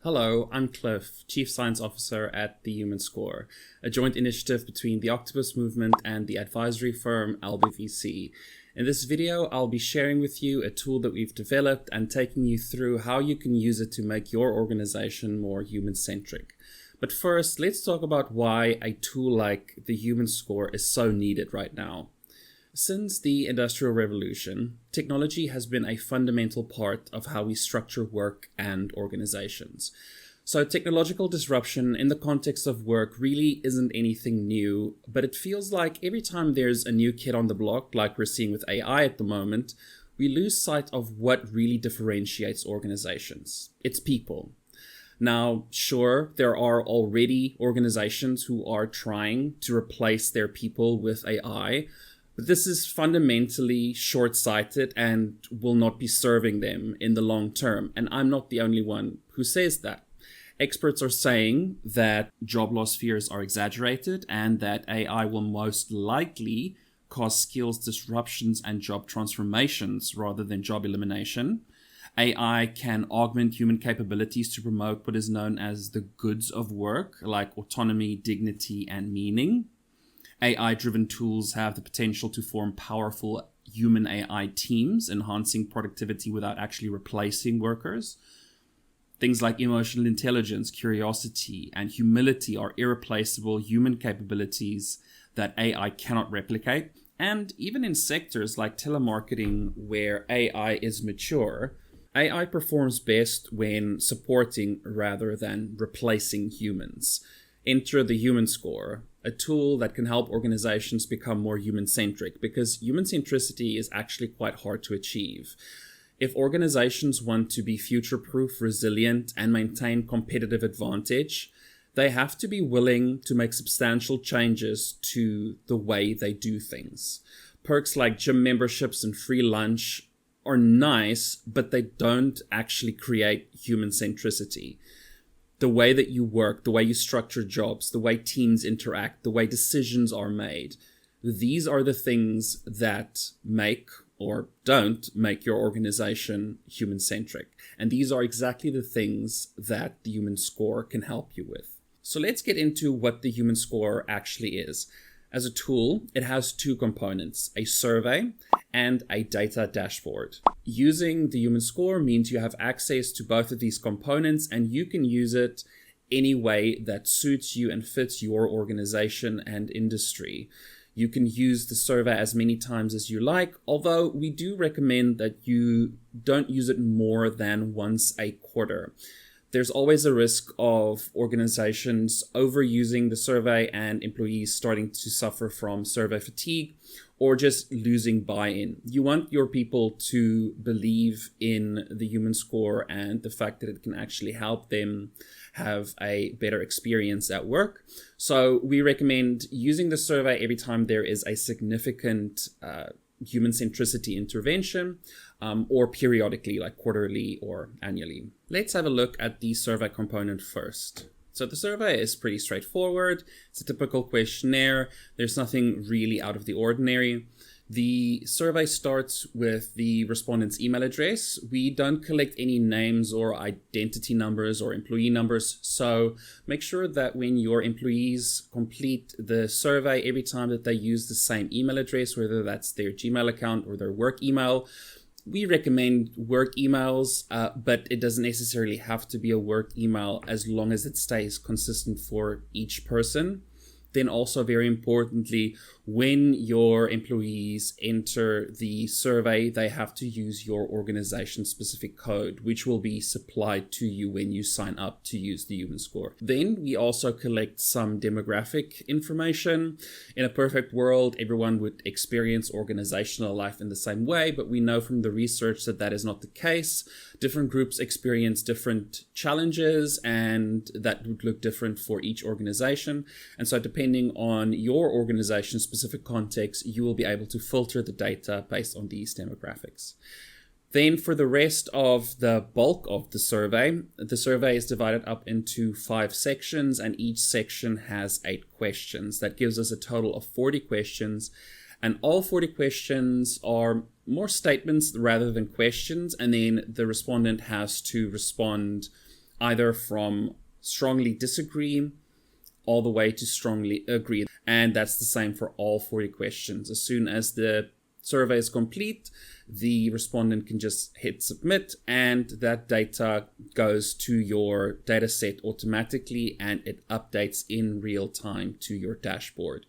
Hello, I'm Clif, Chief Science Officer at the Human Score, a joint initiative between the Octopus Movement and the advisory firm VC. In this video, I'll be sharing with you a tool that we've developed and taking you through how you can use it to make your organization more human-centric. But first, let's talk about why a tool like the Human Score is so needed right now. Since the Industrial Revolution, technology has been a fundamental part of how we structure work and organizations. So technological disruption in the context of work really isn't anything new, but it feels like every time there's a new kid on the block, like we're seeing with AI at the moment, we lose sight of what really differentiates organizations. It's people. Now, sure, there are already organizations who are trying to replace their people with AI, but this is fundamentally short-sighted and will not be serving them in the long term. And I'm not the only one who says that. Experts are saying that job loss fears are exaggerated and that AI will most likely cause skills disruptions and job transformations rather than job elimination. AI can augment human capabilities to promote what is known as the goods of work, like autonomy, dignity, and meaning. AI-driven tools have the potential to form powerful human AI teams, enhancing productivity without actually replacing workers. Things like emotional intelligence, curiosity, and humility are irreplaceable human capabilities that AI cannot replicate. And even in sectors like telemarketing, where AI is mature, AI performs best when supporting rather than replacing humans. Enter the Human Score, a tool that can help organizations become more human-centric, because human-centricity is actually quite hard to achieve. If organizations want to be future-proof, resilient, and maintain competitive advantage, they have to be willing to make substantial changes to the way they do things. Perks like gym memberships and free lunch are nice, but they don't actually create human centricity. The way that you work, the way you structure jobs, the way teams interact, the way decisions are made, these are the things that make or don't make your organization human-centric. And these are exactly the things that the Human Score can help you with. So let's get into what the Human Score actually is. As a tool, it has two components, a survey and a data dashboard. Using the Human Score means you have access to both of these components and you can use it any way that suits you and fits your organization and industry. You can use the survey as many times as you like, although we do recommend that you don't use it more than once a quarter. There's always a risk of organizations overusing the survey and employees starting to suffer from survey fatigue or just losing buy-in. You want your people to believe in the Human Score and the fact that it can actually help them have a better experience at work. So we recommend using the survey every time there is a significant human centricity intervention, or periodically, like quarterly or annually. Let's have a look at the survey component first. So the survey is pretty straightforward. It's a typical questionnaire. There's nothing really out of the ordinary. The survey starts with the respondent's email address. We don't collect any names or identity numbers or employee numbers, so make sure that when your employees complete the survey, every time that they use the same email address, whether that's their Gmail account or their work email. We recommend work emails, but it doesn't necessarily have to be a work email as long as it stays consistent for each person. Then also, very importantly, when your employees enter the survey, they have to use your organization-specific code, which will be supplied to you when you sign up to use the Human Score. Then we also collect some demographic information. In a perfect world, everyone would experience organizational life in the same way, but we know from the research that that is not the case. Different groups experience different challenges, and that would look different for each organization. And so depending on your organization's specific context, you will be able to filter the data based on these demographics. Then for the rest of the bulk of the survey is divided up into 5 sections, and each section has 8 questions. That gives us a total of 40 questions. And all 40 questions are more statements rather than questions. And then the respondent has to respond either from strongly disagree all the way to strongly agree. And that's the same for all 40 questions. As soon as the survey is complete, the respondent can just hit submit, and that data goes to your data set automatically, and it updates in real time to your dashboard.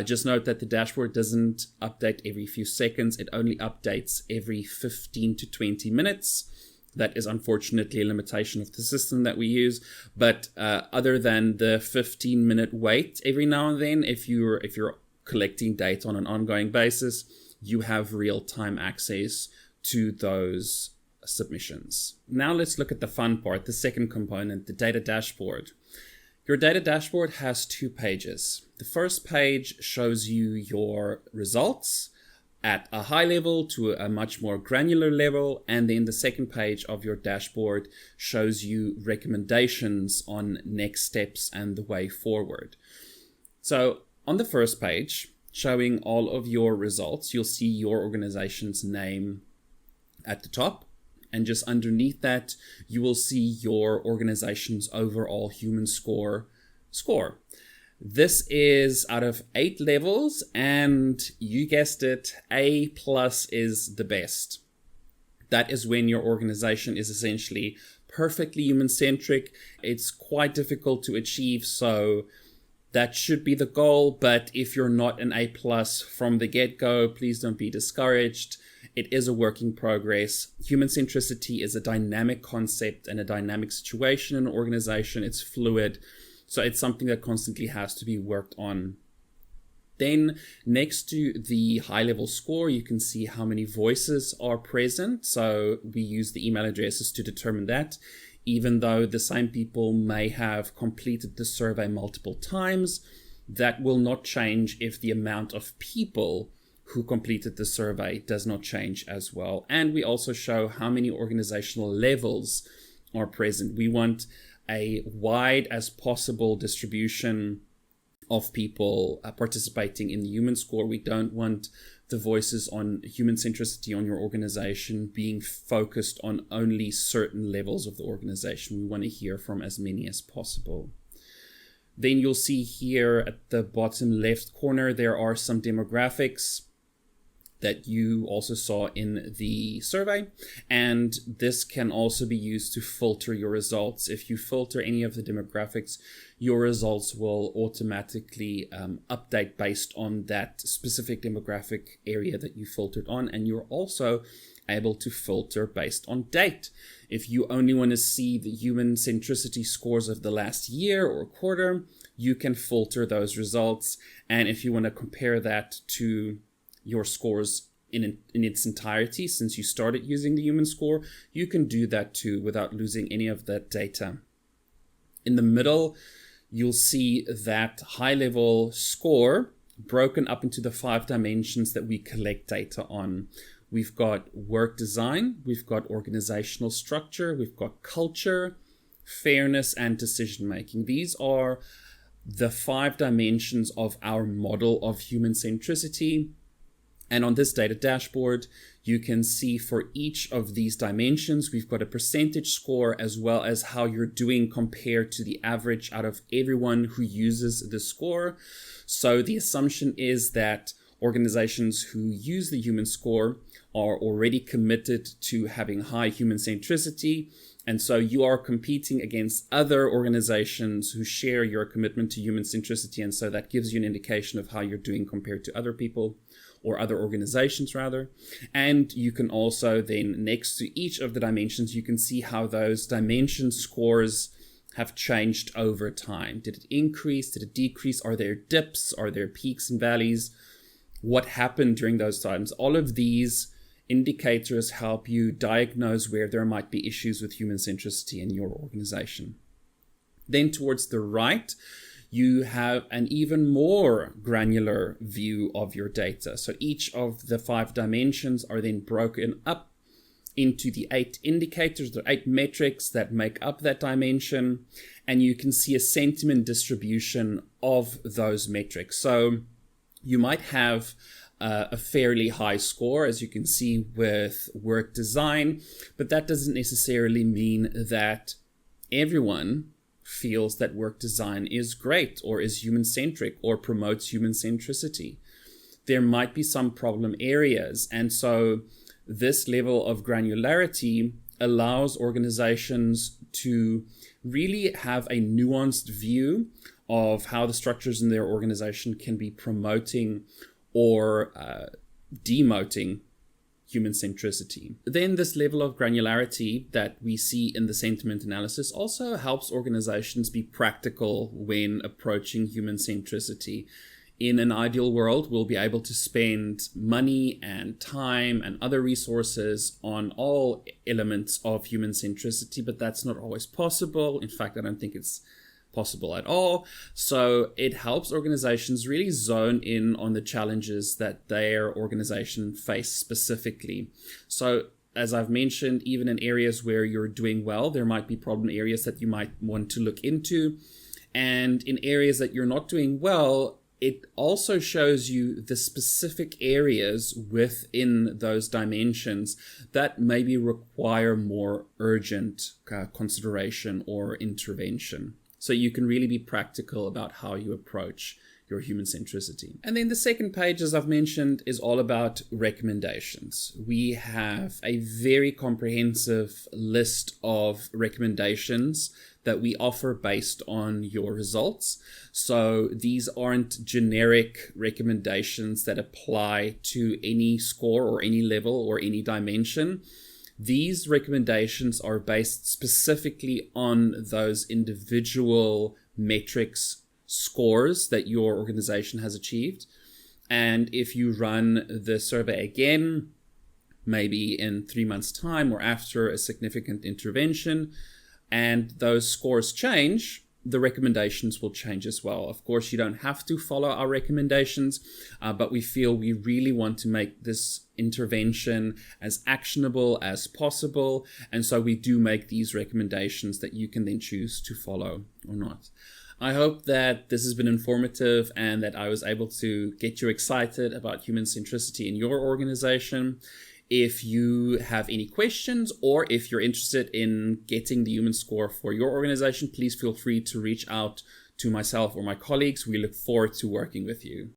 Just note that the dashboard doesn't update every few seconds. It only updates every 15 to 20 minutes. That is unfortunately a limitation of the system that we use. But other than the 15-minute wait every now and then, if you're collecting data on an ongoing basis, you have real-time access to those submissions. Now let's look at the fun part, the second component, the data dashboard. Your data dashboard has 2 pages. The first page shows you your results at a high level to a much more granular level, and then the second page of your dashboard shows you recommendations on next steps and the way forward. So on the first page, showing all of your results, you'll see your organization's name at the top, and just underneath that, you will see your organization's overall human score. This is out of 8 levels, and you guessed it, A+ is the best. That is when your organization is essentially perfectly human-centric. It's quite difficult to achieve, so that should be the goal. But if you're not an A+ from the get-go, please don't be discouraged. It is a work in progress. Human centricity is a dynamic concept and a dynamic situation in an organization. It's fluid. So it's something that constantly has to be worked on. Then next to the high-level score, you can see how many voices are present. So we use the email addresses to determine that. Even though the same people may have completed the survey multiple times, that will not change if the amount of people who completed the survey does not change as well. And we also show how many organizational levels are present. We want a wide as possible distribution of people participating in the human score. We don't want the voices on human centricity on your organization being focused on only certain levels of the organization. We want to hear from as many as possible. Then you'll see here at the bottom left corner, there are some demographics that you also saw in the survey. And this can also be used to filter your results. If you filter any of the demographics, your results will automatically update based on that specific demographic area that you filtered on. And you're also able to filter based on date. If you only want to see the human centricity scores of the last year or quarter, you can filter those results. And if you want to compare that to your scores in its entirety, since you started using the human score, you can do that too without losing any of that data. In the middle, you'll see that high-level score broken up into the 5 dimensions that we collect data on. We've got work design, we've got organizational structure, we've got culture, fairness, and decision-making. These are the 5 dimensions of our model of human centricity. And on this data dashboard, you can see for each of these dimensions, we've got a percentage score as well as how you're doing compared to the average out of everyone who uses the score. So the assumption is that organizations who use the human score are already committed to having high human centricity. And so you are competing against other organizations who share your commitment to human centricity. And so that gives you an indication of how you're doing compared to other people, or other organizations rather. And you can also then, next to each of the dimensions, you can see how those dimension scores have changed over time. Did it increase? Did it decrease? Are there dips? Are there peaks and valleys? What happened during those times? All of these indicators help you diagnose where there might be issues with human centricity in your organization. Then towards the right, you have an even more granular view of your data. So each of the 5 dimensions are then broken up into the 8 indicators, the 8 metrics that make up that dimension. And you can see a sentiment distribution of those metrics. So you might have a fairly high score, as you can see with work design, but that doesn't necessarily mean that everyone feels that work design is great or is human-centric or promotes human-centricity. There might be some problem areas, and so this level of granularity allows organizations to really have a nuanced view of how the structures in their organization can be promoting or demoting human centricity. Then this level of granularity that we see in the sentiment analysis also helps organizations be practical when approaching human centricity. In an ideal world, we'll be able to spend money and time and other resources on all elements of human centricity, but that's not always possible. In fact, I don't think it's possible at all. So it helps organizations really zone in on the challenges that their organization face specifically. So as I've mentioned, even in areas where you're doing well, there might be problem areas that you might want to look into. And in areas that you're not doing well, it also shows you the specific areas within those dimensions that maybe require more urgent consideration or intervention. So you can really be practical about how you approach your human centricity. And then the second page, as I've mentioned, is all about recommendations. We have a very comprehensive list of recommendations that we offer based on your results. So these aren't generic recommendations that apply to any score or any level or any dimension. These recommendations are based specifically on those individual metrics scores that your organization has achieved. And if you run the survey again, maybe in 3 months' time or after a significant intervention, and those scores change, the recommendations will change as well. Of course, you don't have to follow our recommendations, but we feel we really want to make this intervention as actionable as possible. And so we do make these recommendations that you can then choose to follow or not. I hope that this has been informative and that I was able to get you excited about human centricity in your organization. If you have any questions or if you're interested in getting the human score for your organization, please feel free to reach out to myself or my colleagues. We look forward to working with you.